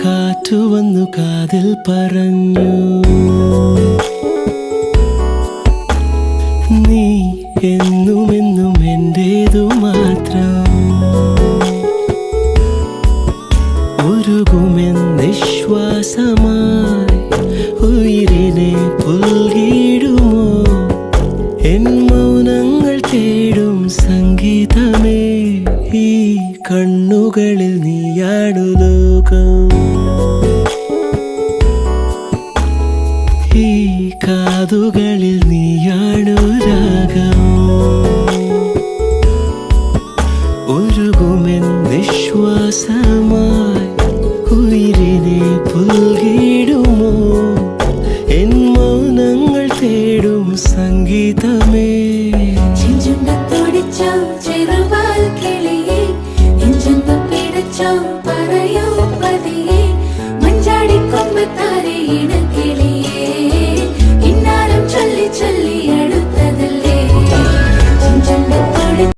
കാറ്റുവന്നു കാതിൽ പറഞ്ഞു, നീ എന്നുമെന്നും എന്റേതു മാത്രം. ഉരുകുമെന്നിശ്വാസമായി ഉയിരിനെ പുൽകിടുമോ? എൻ മൗനങ്ങൾ തേടും സംഗീതമേ, ഈ കണ്ണുകളിൽ നീയാണു ലോകം. ഈ കാതുകളിൽ നീയാണു രാഗം. ഉരുകുമെന്നിശ്വാസമായി ഉയിരിനെ പുൽകി